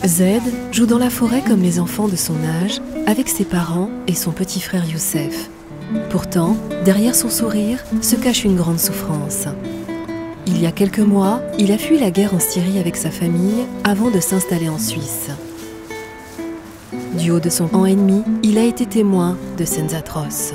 Zed joue dans la forêt comme les enfants de son âge, avec ses parents et son petit frère Youssef. Pourtant, derrière son sourire se cache une grande souffrance. Il y a quelques mois, il a fui la guerre en Syrie avec sa famille avant de s'installer en Suisse. Du haut de son camp ennemi, il a été témoin de scènes atroces.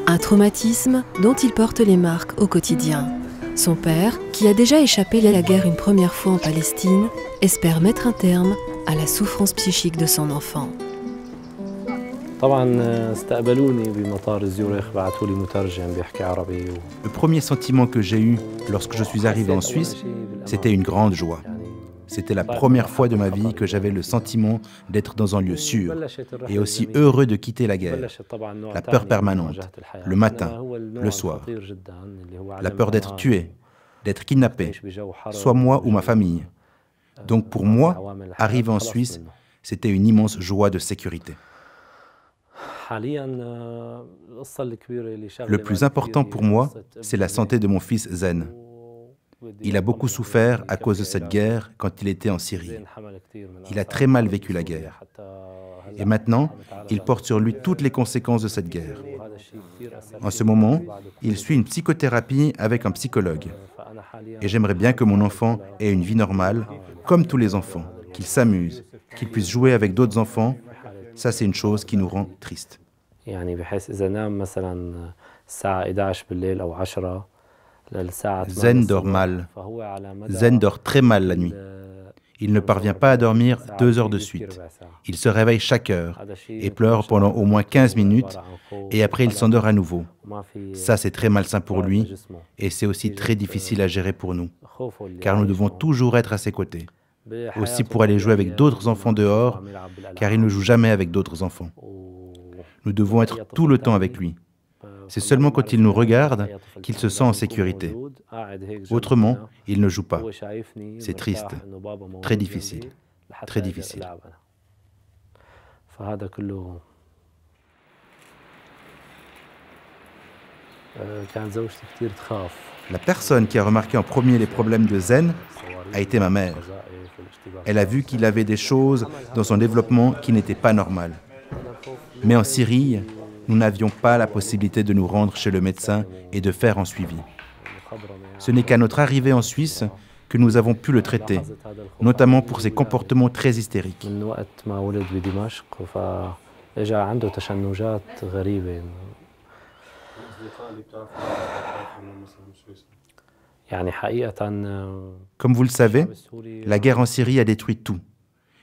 Un traumatisme dont il porte les marques au quotidien. Son père, qui a déjà échappé à la guerre une première fois en Palestine, espère mettre un terme à la souffrance psychique de son enfant. Le premier sentiment que j'ai eu lorsque je suis arrivé en Suisse, c'était une grande joie. C'était la première fois de ma vie que j'avais le sentiment d'être dans un lieu sûr et aussi heureux de quitter la guerre. La peur permanente, le matin, le soir. La peur d'être tué, d'être kidnappé, soit moi ou ma famille. Donc pour moi, arriver en Suisse, c'était une immense joie de sécurité. Le plus important pour moi, c'est la santé de mon fils Zen. Il a beaucoup souffert à cause de cette guerre quand il était en Syrie. Il a très mal vécu la guerre. Et maintenant, il porte sur lui toutes les conséquences de cette guerre. En ce moment, il suit une psychothérapie avec un psychologue. Et j'aimerais bien que mon enfant ait une vie normale, comme tous les enfants, qu'il s'amuse, qu'il puisse jouer avec d'autres enfants. Ça, c'est une chose qui nous rend tristes. Zen dort mal. Zen dort très mal la nuit. Il ne parvient pas à dormir 2 heures de suite. Il se réveille chaque heure et pleure pendant au moins 15 minutes et après il s'endort à nouveau. Ça, c'est très malsain pour lui et c'est aussi très difficile à gérer pour nous, car nous devons toujours être à ses côtés. Aussi pour aller jouer avec d'autres enfants dehors, car il ne joue jamais avec d'autres enfants. Nous devons être tout le temps avec lui. C'est seulement quand il nous regarde qu'il se sent en sécurité. Autrement, il ne joue pas. C'est triste, très difficile, très difficile. La personne qui a remarqué en premier les problèmes de Zen a été ma mère. Elle a vu qu'il avait des choses dans son développement qui n'étaient pas normales. Mais en Syrie, nous n'avions pas la possibilité de nous rendre chez le médecin et de faire un suivi. Ce n'est qu'à notre arrivée en Suisse que nous avons pu le traiter, notamment pour ses comportements très hystériques. Comme vous le savez, la guerre en Syrie a détruit tout.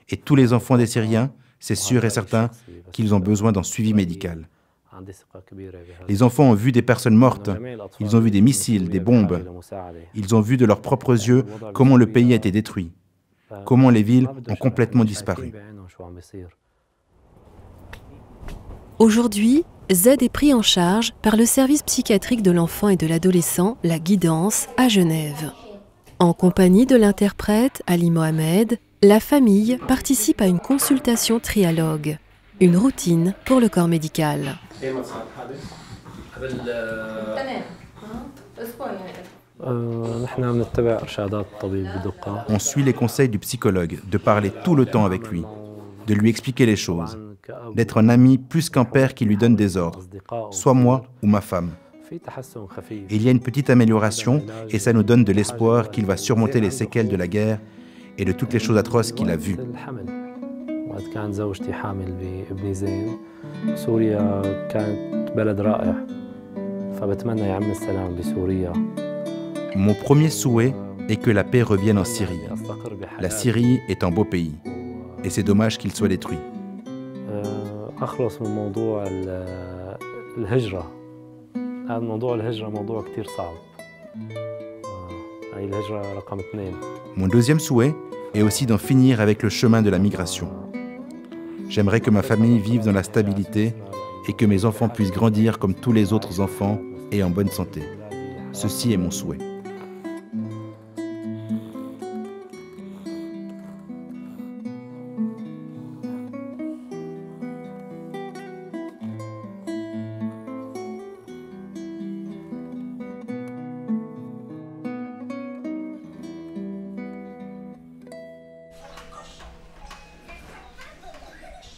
Et tous les enfants des Syriens, c'est sûr et certain qu'ils ont besoin d'un suivi médical. Les enfants ont vu des personnes mortes, ils ont vu des missiles, des bombes. Ils ont vu de leurs propres yeux comment le pays a été détruit, comment les villes ont complètement disparu. Aujourd'hui, Z est pris en charge par le service psychiatrique de l'enfant et de l'adolescent, la Guidance, à Genève. En compagnie de l'interprète Ali Mohamed, la famille participe à une consultation trialogue, une routine pour le corps médical. On suit les conseils du psychologue, de parler tout le temps avec lui, de lui expliquer les choses, d'être un ami plus qu'un père qui lui donne des ordres, soit moi ou ma femme. Il y a une petite amélioration et ça nous donne de l'espoir qu'il va surmonter les séquelles de la guerre et de toutes les choses atroces qu'il a vues. Mon premier souhait est que la paix revienne en Syrie. La Syrie est un beau pays, et c'est dommage qu'il soit détruit. Mon deuxième souhait est aussi d'en finir avec le chemin de la migration. J'aimerais que ma famille vive dans la stabilité et que mes enfants puissent grandir comme tous les autres enfants et en bonne santé. Ceci est mon souhait.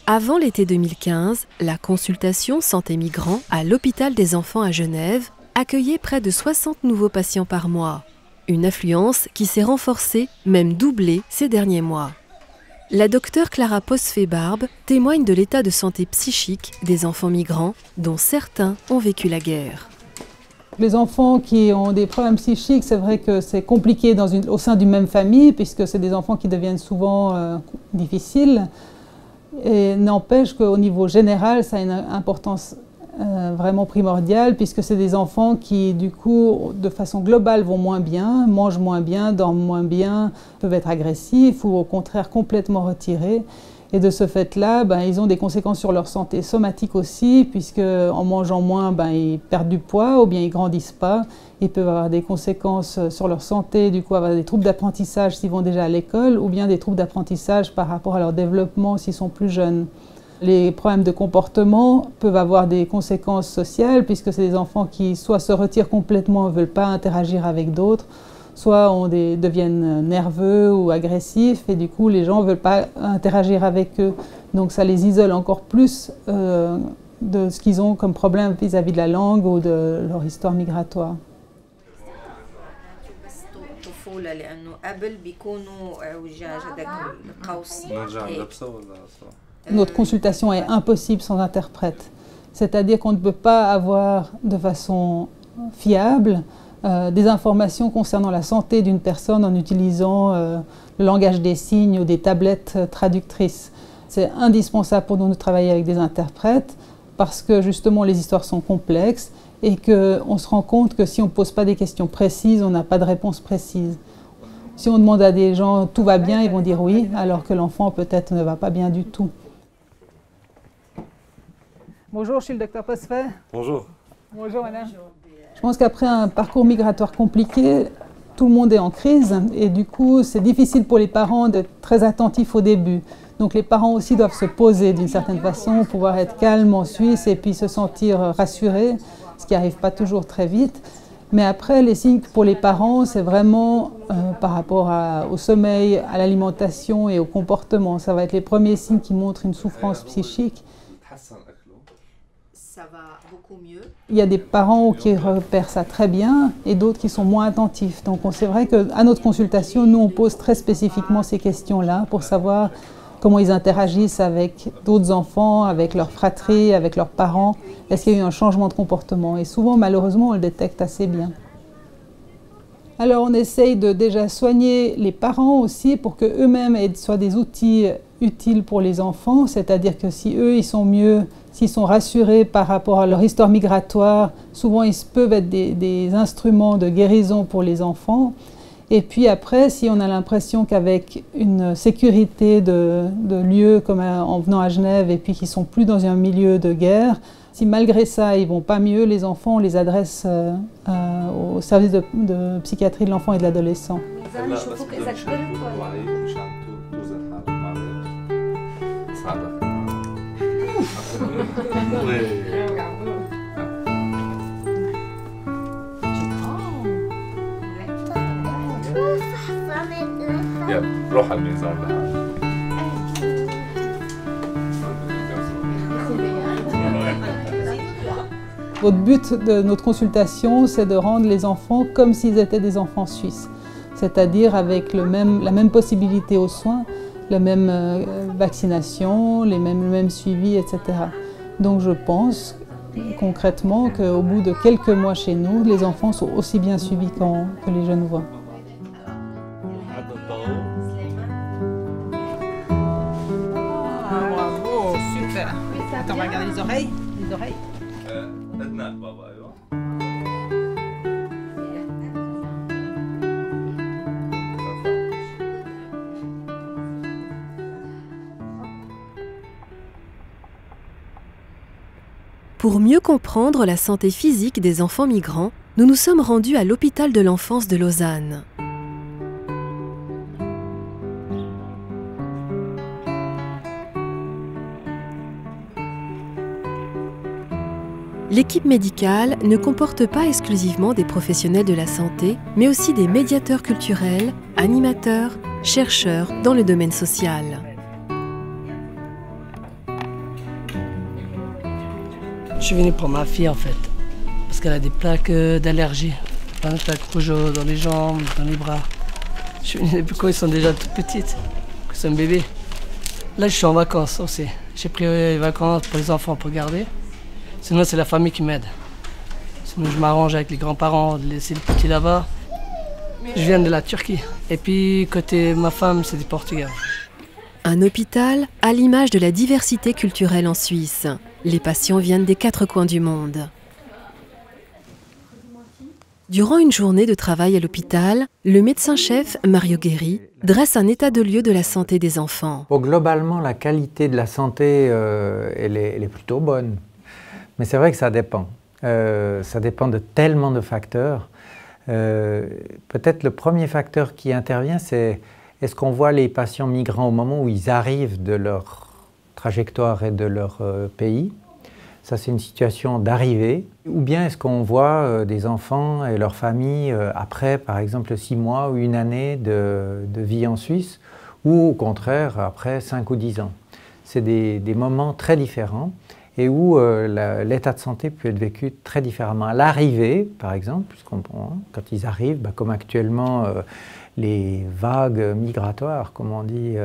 Avant l'été 2015, la consultation santé migrants à l'hôpital des enfants à Genève accueillait près de 60 nouveaux patients par mois. Une affluence qui s'est renforcée, même doublée ces derniers mois. La docteure Clara Posfet-Barbe témoigne de l'état de santé psychique des enfants migrants, dont certains ont vécu la guerre. Les enfants qui ont des problèmes psychiques, c'est vrai que c'est compliqué au sein d'une même famille, puisque c'est des enfants qui deviennent souvent difficiles. Et n'empêche qu'au niveau général, ça a une importance vraiment primordiale, puisque c'est des enfants qui, du coup, de façon globale, vont moins bien, mangent moins bien, dorment moins bien, peuvent être agressifs ou au contraire complètement retirés. Et de ce fait-là, ils ont des conséquences sur leur santé somatique aussi, puisque en mangeant moins, ils perdent du poids ou bien ils ne grandissent pas. Ils peuvent avoir des conséquences sur leur santé, du coup avoir des troubles d'apprentissage s'ils vont déjà à l'école, ou bien des troubles d'apprentissage par rapport à leur développement s'ils sont plus jeunes. Les problèmes de comportement peuvent avoir des conséquences sociales, puisque c'est des enfants qui soit se retirent complètement, ne veulent pas interagir avec d'autres, soit deviennent nerveux ou agressifs, et du coup les gens ne veulent pas interagir avec eux. Donc ça les isole encore plus de ce qu'ils ont comme problème vis-à-vis de la langue ou de leur histoire migratoire. Notre consultation est impossible sans interprète. C'est-à-dire qu'on ne peut pas avoir de façon fiable des informations concernant la santé d'une personne en utilisant le langage des signes ou des tablettes traductrices. C'est indispensable pour nous de travailler avec des interprètes parce que justement les histoires sont complexes et qu'on se rend compte que si on ne pose pas des questions précises, on n'a pas de réponse précise. Si on demande à des gens « tout va bien », ils vont dire oui, alors que l'enfant peut-être ne va pas bien du tout. Bonjour, je suis le docteur Posfet. Bonjour. Bonjour madame. Je pense qu'après un parcours migratoire compliqué, tout le monde est en crise et du coup c'est difficile pour les parents d'être très attentifs au début. Donc les parents aussi doivent se poser d'une certaine façon, pouvoir être calmes en Suisse et puis se sentir rassurés, ce qui n'arrive pas toujours très vite. Mais après, les signes pour les parents, c'est vraiment par rapport au sommeil, à l'alimentation et au comportement. Ça va être les premiers signes qui montrent une souffrance psychique. Ça va beaucoup mieux. Il y a des parents qui repèrent ça très bien et d'autres qui sont moins attentifs. Donc c'est vrai qu'à notre consultation, nous on pose très spécifiquement ces questions-là pour savoir comment ils interagissent avec d'autres enfants, avec leur fratrie, avec leurs parents. Est-ce qu'il y a eu un changement de comportement? Et souvent, malheureusement, on le détecte assez bien. Alors, on essaye de déjà soigner les parents aussi pour qu'eux-mêmes soient des outils utiles pour les enfants. C'est-à-dire que si eux, ils sont mieux, s'ils sont rassurés par rapport à leur histoire migratoire, souvent, ils peuvent être des instruments de guérison pour les enfants. Et puis après, si on a l'impression qu'avec une sécurité de lieux comme en venant à Genève et puis qu'ils ne sont plus dans un milieu de guerre, si malgré ça ils ne vont pas mieux, les enfants, on les adresse au service de psychiatrie de l'enfant et de l'adolescent. روح على الميزان Votre but de notre consultation, c'est de rendre les enfants comme s'ils étaient des enfants suisses, c'est-à-dire avec la même possibilité aux soins, la même vaccination, le même suivi, etc. Donc je pense concrètement qu'au bout de quelques mois chez nous, les enfants sont aussi bien suivis que les jeunes voix. Bravo, super. Attends, on va regarder les oreilles. Les oreilles. Pour mieux comprendre la santé physique des enfants migrants, nous nous sommes rendus à l'hôpital de l'enfance de Lausanne. L'équipe médicale ne comporte pas exclusivement des professionnels de la santé, mais aussi des médiateurs culturels, animateurs, chercheurs dans le domaine social. Je suis venu pour ma fille en fait, parce qu'elle a des plaques d'allergie, plein de plaques rouges dans les jambes, dans les bras. Je suis venu depuis quand ils sont déjà toutes petites, ils sont bébés. Là je suis en vacances aussi, j'ai pris les vacances pour les enfants pour garder. Sinon c'est la famille qui m'aide. Sinon je m'arrange avec les grands-parents, de laisser le petit là-bas. Je viens de la Turquie, et puis côté ma femme c'est du Portugal. Un hôpital à l'image de la diversité culturelle en Suisse. Les patients viennent des 4 coins du monde. Durant une journée de travail à l'hôpital, le médecin-chef Mario Guéry dresse un état de lieu de la santé des enfants. Bon, globalement, la qualité de la santé, elle est plutôt bonne. Mais c'est vrai que ça dépend. Ça dépend de tellement de facteurs. Peut-être le premier facteur qui intervient, c'est est-ce qu'on voit les patients migrants au moment où ils arrivent de leur trajectoire et de leur pays. Ça, c'est une situation d'arrivée. Ou bien est-ce qu'on voit des enfants et leurs familles après, par exemple, 6 mois ou une année de vie en Suisse, ou au contraire, après 5 ou 10 ans. C'est des moments très différents et où l'état de santé peut être vécu très différemment. À l'arrivée, par exemple, puisqu'on, quand ils arrivent, comme actuellement, les vagues migratoires, comme on dit,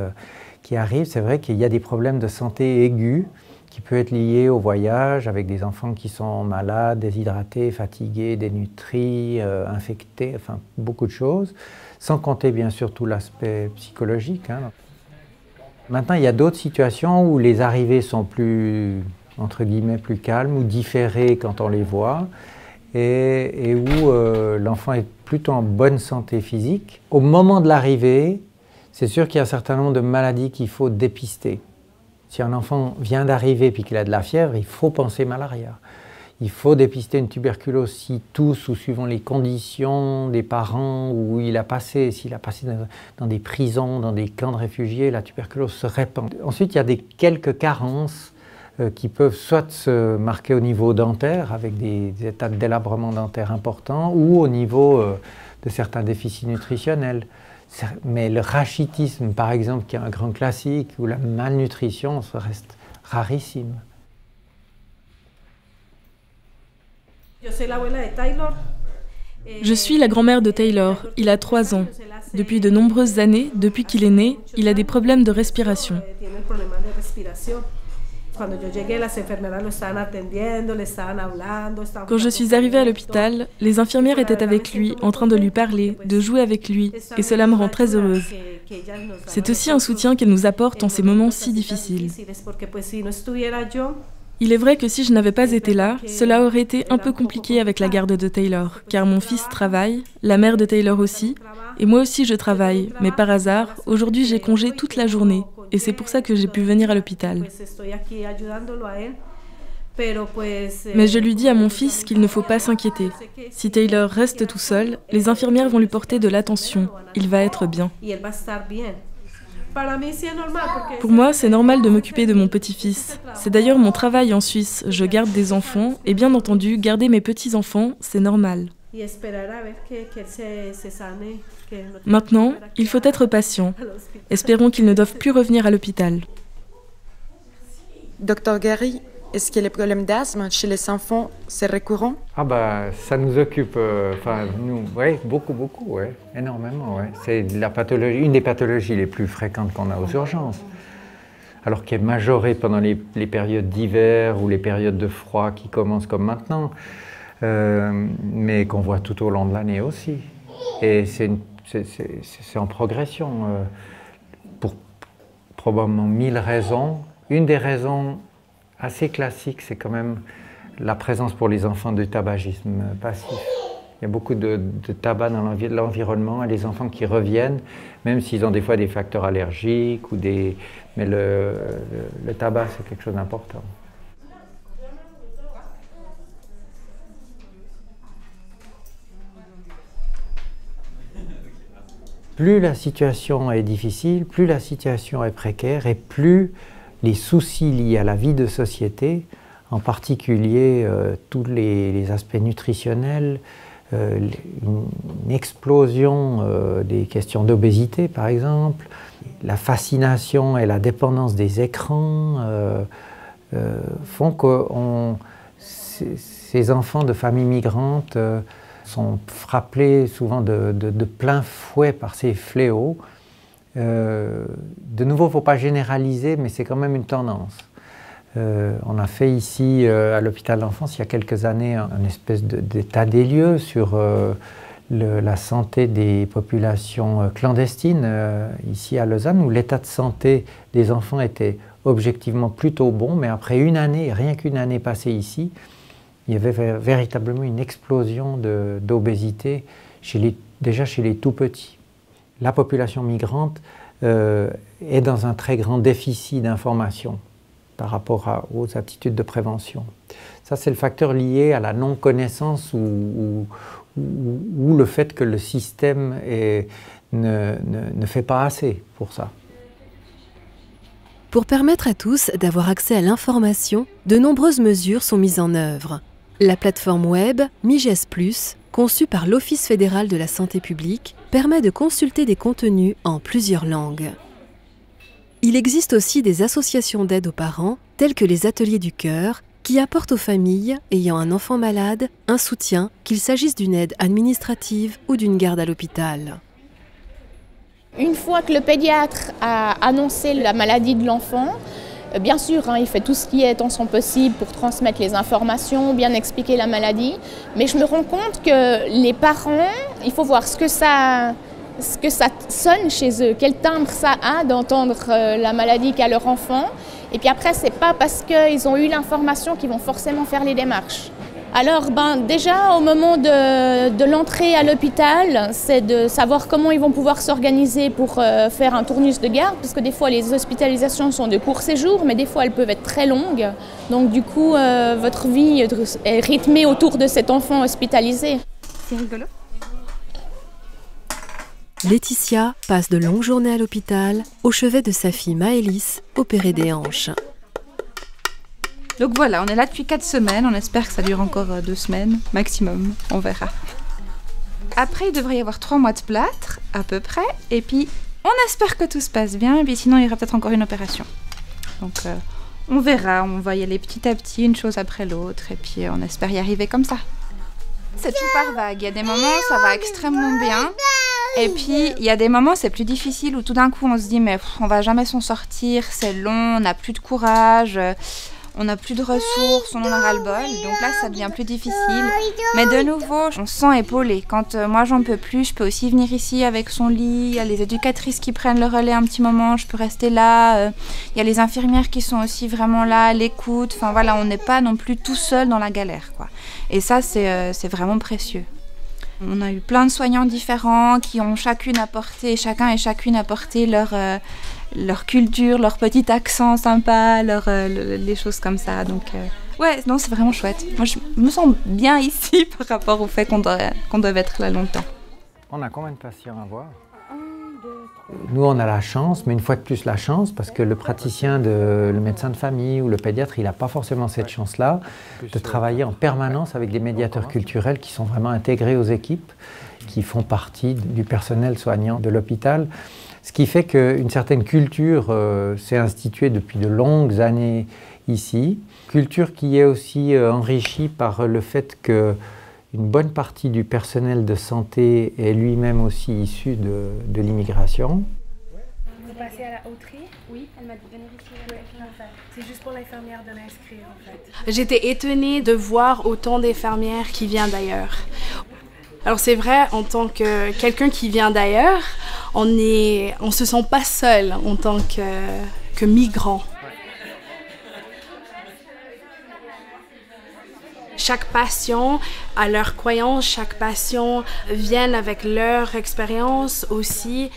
qui arrivent, c'est vrai qu'il y a des problèmes de santé aigus qui peuvent être liés au voyage, avec des enfants qui sont malades, déshydratés, fatigués, dénutris, infectés, enfin beaucoup de choses, sans compter bien sûr tout l'aspect psychologique. Maintenant, il y a d'autres situations où les arrivées sont plus, entre guillemets, plus calmes ou différées quand on les voit, et où l'enfant est plutôt en bonne santé physique. Au moment de l'arrivée, c'est sûr qu'il y a un certain nombre de maladies qu'il faut dépister. Si un enfant vient d'arriver et qu'il a de la fièvre, il faut penser malaria. Il faut dépister une tuberculose s'il tousse ou suivant les conditions des parents où il a passé. S'il a passé dans des prisons, dans des camps de réfugiés, la tuberculose se répand. Ensuite, il y a quelques carences qui peuvent soit se marquer au niveau dentaire, avec des états de délabrement dentaire importants, ou au niveau de certains déficits nutritionnels. Mais le rachitisme, par exemple, qui est un grand classique, ou la malnutrition, ça reste rarissime. Je suis la grand-mère de Taylor. Il a 3 ans. Depuis de nombreuses années, depuis qu'il est né, il a des problèmes de respiration. Quand je suis arrivée à l'hôpital, les infirmières étaient avec lui, en train de lui parler, de jouer avec lui, et cela me rend très heureuse. C'est aussi un soutien qu'elle nous apporte en ces moments si difficiles. Il est vrai que si je n'avais pas été là, cela aurait été un peu compliqué avec la garde de Taylor, car mon fils travaille, la mère de Taylor aussi, et moi aussi je travaille, mais par hasard, aujourd'hui j'ai congé toute la journée, et c'est pour ça que j'ai pu venir à l'hôpital. Mais je lui dis à mon fils qu'il ne faut pas s'inquiéter. Si Taylor reste tout seul, les infirmières vont lui porter de l'attention, il va être bien. Pour moi, c'est normal de m'occuper de mon petit-fils. C'est d'ailleurs mon travail en Suisse. Je garde des enfants et bien entendu, garder mes petits-enfants, c'est normal. Maintenant, il faut être patient. Espérons qu'ils ne doivent plus revenir à l'hôpital. Docteur Guéry, est-ce que les problèmes d'asthme chez les enfants, c'est récurrent? Ça nous occupe, nous, oui, beaucoup, ouais, énormément, ouais. C'est la pathologie, une des pathologies les plus fréquentes qu'on a aux urgences. alors qui est majoré pendant les périodes d'hiver ou les périodes de froid qui commencent comme maintenant, mais qu'on voit tout au long de l'année aussi. Et c'est en progression pour probablement 1000 raisons. Une des raisons assez classiques, c'est quand même la présence pour les enfants de tabagisme passif. Il y a beaucoup de tabac dans l'environnement et les enfants qui reviennent, même s'ils ont des fois des facteurs allergiques ou des... Mais le tabac, c'est quelque chose d'important. Plus la situation est difficile, plus la situation est précaire et plus les soucis liés à la vie de société, en particulier tous les aspects nutritionnels, une explosion des questions d'obésité par exemple, la fascination et la dépendance des écrans font que ces enfants de familles migrantes sont frappés souvent de plein fouet par ces fléaux. De nouveau, il ne faut pas généraliser, mais c'est quand même une tendance. On a fait ici, à l'hôpital d'enfance, il y a quelques années, un espèce d'état des lieux sur la santé des populations clandestines, ici à Lausanne, où l'état de santé des enfants était objectivement plutôt bon, mais après une année, rien qu'une année passée ici, il y avait véritablement une explosion d'obésité, déjà chez les tout-petits. La population migrante est dans un très grand déficit d'information par rapport aux attitudes de prévention. Ça, c'est le facteur lié à la non-connaissance ou le fait que le système ne fait pas assez pour ça. Pour permettre à tous d'avoir accès à l'information, de nombreuses mesures sont mises en œuvre. La plateforme web Miges Plus, conçue par l'Office fédéral de la santé publique, permet de consulter des contenus en plusieurs langues. Il existe aussi des associations d'aide aux parents, telles que les Ateliers du Cœur, qui apportent aux familles ayant un enfant malade un soutien, qu'il s'agisse d'une aide administrative ou d'une garde à l'hôpital. Une fois que le pédiatre a annoncé la maladie de l'enfant, bien sûr, il fait tout ce qui est en son possible pour transmettre les informations, bien expliquer la maladie, mais je me rends compte que les parents, il faut voir ce que ça sonne chez eux, quel timbre ça a d'entendre la maladie qu'a leur enfant. Et puis après, c'est pas parce qu'ils ont eu l'information qu'ils vont forcément faire les démarches. Alors déjà au moment de l'entrée à l'hôpital, c'est de savoir comment ils vont pouvoir s'organiser pour faire un tournus de garde, parce que des fois les hospitalisations sont de court séjour, mais des fois elles peuvent être très longues. Donc du coup, votre vie est rythmée autour de cet enfant hospitalisé. C'est rigolo. Laetitia passe de longues journées à l'hôpital au chevet de sa fille Maëlys, opérée des hanches. Donc voilà, on est là depuis 4 semaines, on espère que ça dure encore 2 semaines, maximum, on verra. Après, il devrait y avoir 3 mois de plâtre, à peu près, et puis on espère que tout se passe bien, et puis sinon il y aura peut-être encore une opération. Donc on verra, on va y aller petit à petit, une chose après l'autre, et puis on espère y arriver comme ça. C'est tout par vague, il y a des moments ça va extrêmement bien, et puis il y a des moments c'est plus difficile, où tout d'un coup on se dit mais on va jamais s'en sortir, c'est long, on n'a plus de courage... On n'a plus de ressources, on en a ras-le-bol, donc là ça devient plus difficile. Mais de nouveau, on se sent épaulé. Quand moi j'en peux plus, je peux aussi venir ici avec son lit, il y a les éducatrices qui prennent le relais un petit moment, je peux rester là. Il y a les infirmières qui sont aussi vraiment là, à l'écoute. Enfin voilà, on n'est pas non plus tout seul dans la galère, quoi. Et ça c'est vraiment précieux. On a eu plein de soignants différents qui ont chacun et chacune apporté leur culture, leur petit accent sympa, les choses comme ça. Donc, ouais, non, c'est vraiment chouette. Moi, je me sens bien ici par rapport au fait qu'on doit être là longtemps. On a combien de patients à voir? Nous, on a la chance, mais une fois de plus la chance, parce que le médecin de famille ou le pédiatre, il n'a pas forcément cette chance-là de travailler en permanence avec des médiateurs culturels qui sont vraiment intégrés aux équipes, qui font partie du personnel soignant de l'hôpital. Ce qui fait qu'une certaine culture s'est instituée depuis de longues années ici. Culture qui est aussi enrichie par le fait qu'une bonne partie du personnel de santé est lui-même aussi issu de l'immigration. passer à la hauterie? Oui, elle m'a dit venir ici. C'est juste pour l'infirmière de l'inscrire en fait. J'étais étonnée de voir autant d'infirmières qui viennent d'ailleurs. Alors c'est vrai, en tant que quelqu'un qui vient d'ailleurs, on se sent pas seul en tant que migrant. Chaque patient a leur croyance, chaque patient vient avec leur expérience aussi.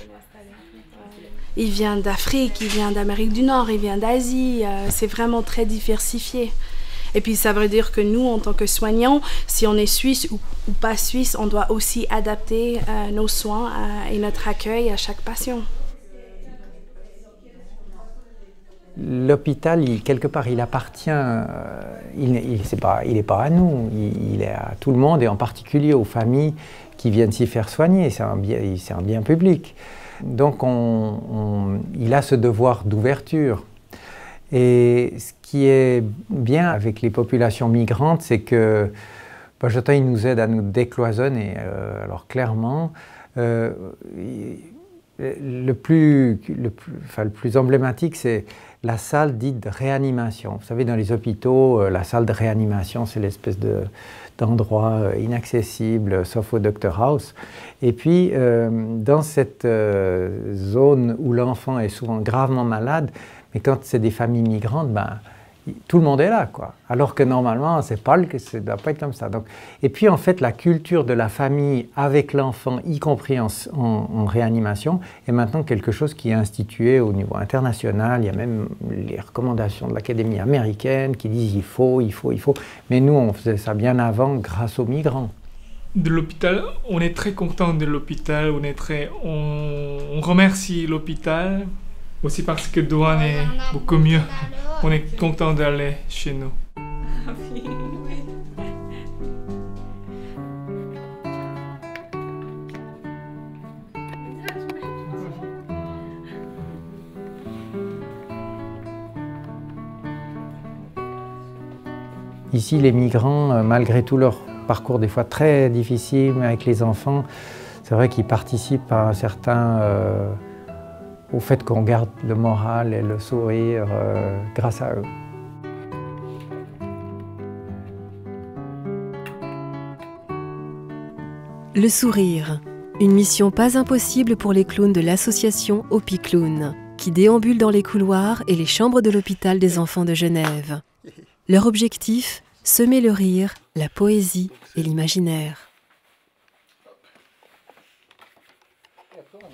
Il vient d'Afrique, il vient d'Amérique du Nord, il vient d'Asie, c'est vraiment très diversifié. Et puis ça veut dire que nous, en tant que soignants, si on est suisse ou pas suisse, on doit aussi adapter nos soins et notre accueil à chaque patient. L'hôpital, quelque part, il appartient, il n'est pas à nous, il est à tout le monde et en particulier aux familles qui viennent s'y faire soigner, c'est un bien public. Donc il a ce devoir d'ouverture. Et ce qui est bien avec les populations migrantes, c'est que Bajota, il nous aide à nous décloisonner. Alors clairement, le plus emblématique, c'est la salle dite de réanimation. Vous savez, dans les hôpitaux, la salle de réanimation, c'est l'espèce d'endroit inaccessible, sauf au Dr House. Et puis, dans cette zone où l'enfant est souvent gravement malade, mais quand c'est des familles migrantes, tout le monde est là, quoi. Alors que normalement, ça ne doit pas être comme ça. Donc, et puis, en fait, la culture de la famille avec l'enfant, y compris en réanimation, est maintenant quelque chose qui est institué au niveau international. Il y a même les recommandations de l'Académie américaine qui disent il faut. Mais nous, on faisait ça bien avant grâce aux migrants. De l'hôpital, on est très content de l'hôpital. On remercie l'hôpital. Aussi parce que Douane est beaucoup mieux. On est content d'aller chez nous. Ici, les migrants, malgré tout leur parcours des fois très difficile avec les enfants, c'est vrai qu'ils participent à un certain... au fait qu'on garde le moral et le sourire grâce à eux. Le sourire, une mission pas impossible pour les clowns de l'association Hopi Clown, qui déambulent dans les couloirs et les chambres de l'hôpital des enfants de Genève. Leur objectif, semer le rire, la poésie et l'imaginaire.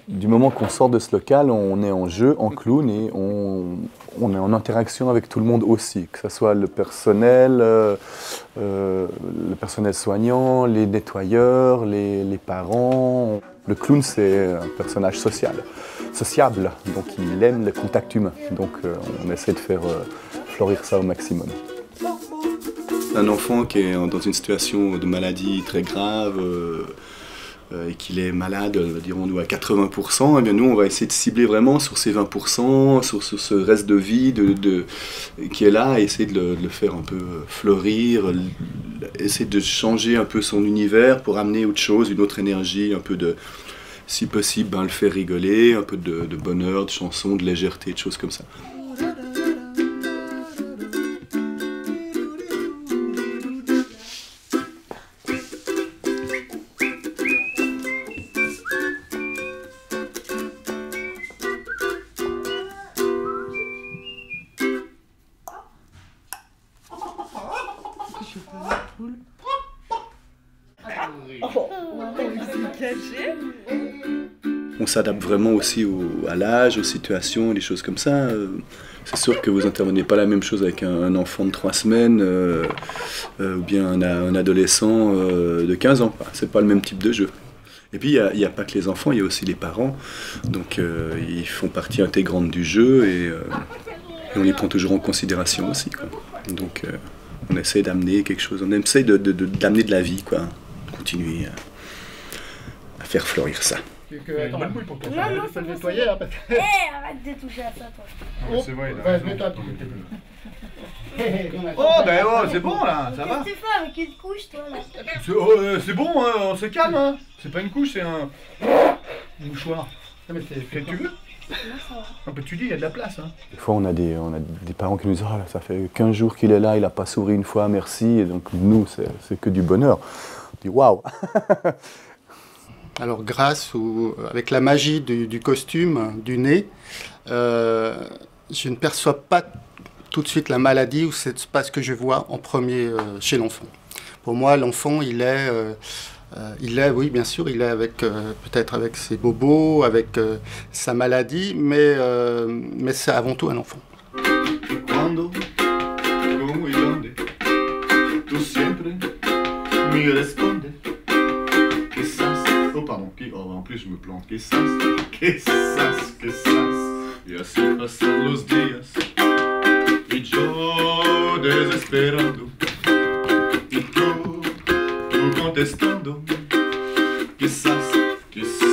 Du moment qu'on sort de ce local, on est en jeu, en clown, et on est en interaction avec tout le monde aussi, que ce soit le personnel soignant, les nettoyeurs, les parents. Le clown, c'est un personnage sociable, donc il aime le contact humain. Donc on essaie de faire fleurir ça au maximum. Un enfant qui est dans une situation de maladie très grave, et qu'il est malade, dirons-nous, à 80%, eh bien nous, on va essayer de cibler vraiment sur ces 20%, sur ce reste de vie qui est là, et essayer de le faire un peu fleurir, essayer de changer un peu son univers pour amener autre chose, une autre énergie, un peu de, si possible, le faire rigoler, un peu de bonheur, de chansons, de légèreté, de choses comme ça. On s'adapte vraiment aussi à l'âge, aux situations, des choses comme ça. C'est sûr que vous n'intervenez pas la même chose avec un enfant de 3 semaines ou bien un adolescent de 15 ans. C'est pas le même type de jeu. Et puis il n'y a pas que les enfants, il y a aussi les parents. Donc ils font partie intégrante du jeu et on les prend toujours en considération aussi, quoi. Donc on essaie d'amener quelque chose, on essaie d'amener de la vie, quoi. Continuer à faire fleurir ça. Attends, une bouille pour toi. Non, faut le nettoyer là. Arrête de toucher à ça, toi. Oh, c'est vrai, ouais, mets-toi. Oh, ben oh, c'est bon là, ça va. Qu'est-ce que tu fais avec une couche, toi là? C'est bon, hein, on se calme, hein. C'est pas une couche, c'est un mouchoir. Non, mais quel tu veux? Un peu tu dis, il y a de la place. Hein. Des fois, on a des parents qui nous disent « Ah, ça fait 15 jours qu'il est là, il n'a pas souri une fois, merci. » Et donc, nous, c'est que du bonheur. On dit « Waouh !» Alors, avec la magie du costume, du nez, je ne perçois pas tout de suite la maladie, ou c'est pas ce que je vois en premier chez l'enfant. Pour moi, l'enfant, il est, oui, bien sûr, il est avec peut-être avec ses bobos, avec sa maladie, mais c'est avant tout un enfant. Quando, como y donde, tú siempre me respondes. Quizás, oh pardon, en plus je me plante. Quizás, y así pasan los días, y yo desesperando, y tú contestando. Quizás, quizás.